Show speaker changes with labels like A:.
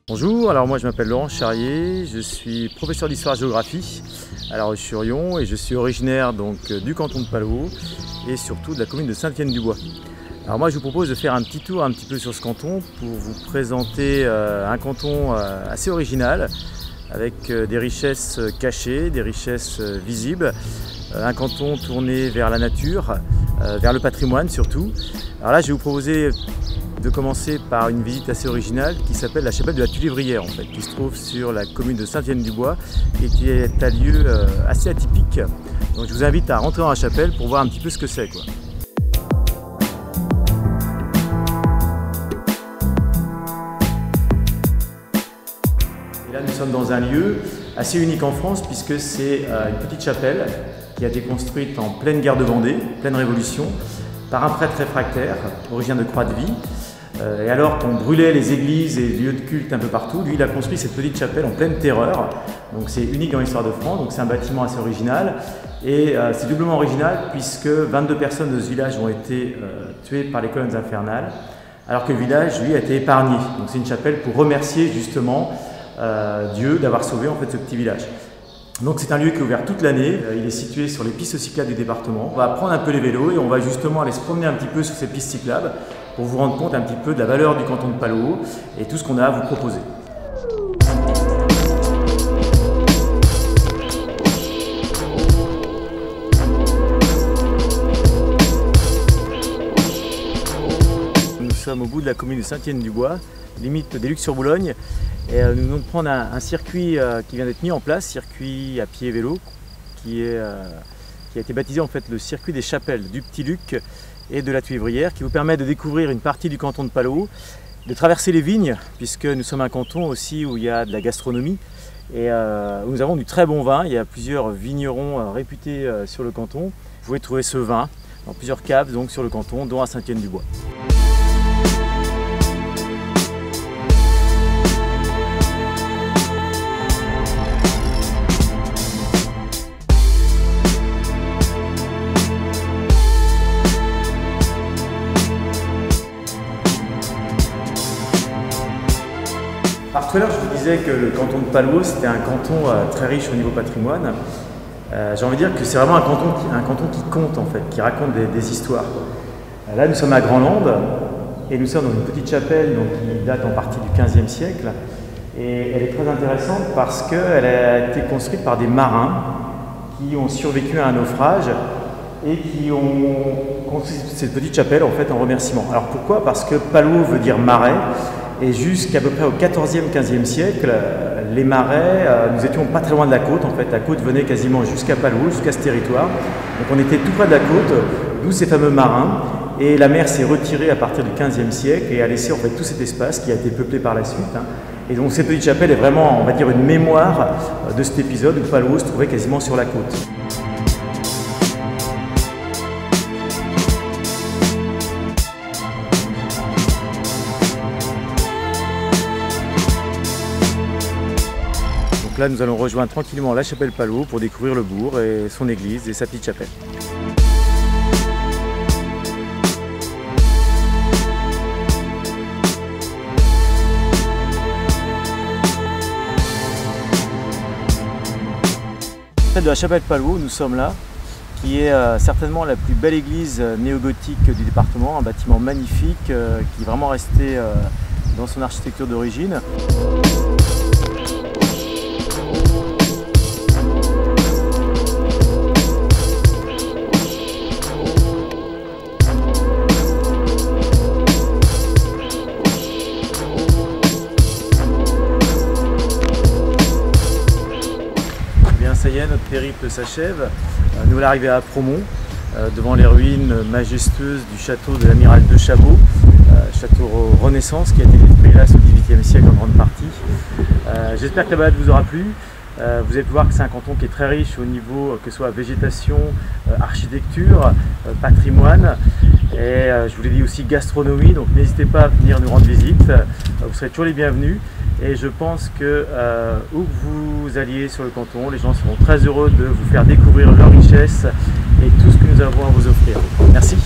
A: Bonjour, alors moi je m'appelle Laurent Charrier, je suis professeur d'histoire-géographie à La Roche-sur-Yon et je suis originaire du canton de Palot et surtout de la commune de Saint-Étienne-du-Bois. Alors moi je vous propose de faire un petit tour un petit peu sur ce canton pour vous présenter un canton assez original avec des richesses cachées, des richesses visibles, un canton tourné vers la nature, vers le patrimoine surtout. Alors là je vais vous proposer de commencer par une visite assez originale qui s'appelle la chapelle de la Tulévrière qui se trouve sur la commune de Saint-Étienne-du-Bois et qui est un lieu assez atypique. Donc je vous invite à rentrer dans la chapelle pour voir un petit peu ce que c'est. Et là nous sommes dans un lieu assez unique en France puisque c'est une petite chapelle qui a été construite en pleine guerre de Vendée, pleine révolution, par un prêtre réfractaire, originaire de Croix-de-Vie. Et alors qu'on brûlait les églises et les lieux de culte un peu partout, lui il a construit cette petite chapelle en pleine terreur. Donc c'est unique dans l'histoire de France, donc c'est un bâtiment assez original. Et c'est doublement original puisque 22 personnes de ce village ont été tuées par les colonnes infernales, alors que le village, lui, a été épargné. Donc c'est une chapelle pour remercier justement Dieu d'avoir sauvé ce petit village. Donc c'est un lieu qui est ouvert toute l'année, il est situé sur les pistes cyclables du département. On va prendre un peu les vélos et on va justement aller se promener un petit peu sur ces pistes cyclables pour vous rendre compte un petit peu de la valeur du canton de Palot et tout ce qu'on a à vous proposer. Nous sommes au bout de la commune de Saint-Étienne-du-Bois, limite des Lucs-sur-Boulogne. Et nous venons de prendre un circuit qui vient d'être mis en place, circuit à pied et vélo, qui a été baptisé le circuit des chapelles du Petit Luc et de la Tulévrière, qui vous permet de découvrir une partie du canton de Palot, de traverser les vignes, puisque nous sommes un canton aussi où il y a de la gastronomie et où nous avons du très bon vin. Il y a plusieurs vignerons réputés sur le canton. Vous pouvez trouver ce vin dans plusieurs caves sur le canton, dont à Saint-Étienne-du-Bois. Alors tout à l'heure, je vous disais que le canton de Palot, c'était un canton très riche au niveau patrimoine. J'ai envie de dire que c'est vraiment un canton qui compte qui raconte des histoires. Là, nous sommes à Grandlande et nous sommes dans une petite chapelle qui date en partie du XVe siècle. Et elle est très intéressante parce qu'elle a été construite par des marins qui ont survécu à un naufrage et qui ont construit cette petite chapelle en remerciement. Alors pourquoi? Parce que Palot veut dire marais. Et jusqu'à peu près au XIVe, XVe siècle, les marais, nous étions pas très loin de la côte. La côte venait quasiment jusqu'à Palot, jusqu'à ce territoire. Donc on était tout près de la côte, d'où ces fameux marins. Et la mer s'est retirée à partir du XVe siècle et a laissé tout cet espace qui a été peuplé par la suite. Et donc cette petite chapelle est vraiment, on va dire, une mémoire de cet épisode où Palot se trouvait quasiment sur la côte. Donc là, nous allons rejoindre tranquillement la chapelle Palot pour découvrir le bourg et son église et sa petite chapelle. De la chapelle Palot, nous sommes là, qui est certainement la plus belle église néogothique du département, un bâtiment magnifique qui est vraiment resté dans son architecture d'origine. Ça y est, notre périple s'achève. Nous allons arriver à Apromont, devant les ruines majestueuses du château de l'amiral de Chabot, château Renaissance qui a été détruit là au XVIIIe siècle en grande partie. J'espère que la balade vous aura plu. Vous allez voir que c'est un canton qui est très riche au niveau que ce soit végétation, architecture, patrimoine et je vous l'ai dit aussi gastronomie, donc n'hésitez pas à venir nous rendre visite, vous serez toujours les bienvenus. Et je pense que où que vous alliez sur le canton, les gens seront très heureux de vous faire découvrir leurs richesses et tout ce que nous avons à vous offrir. Merci.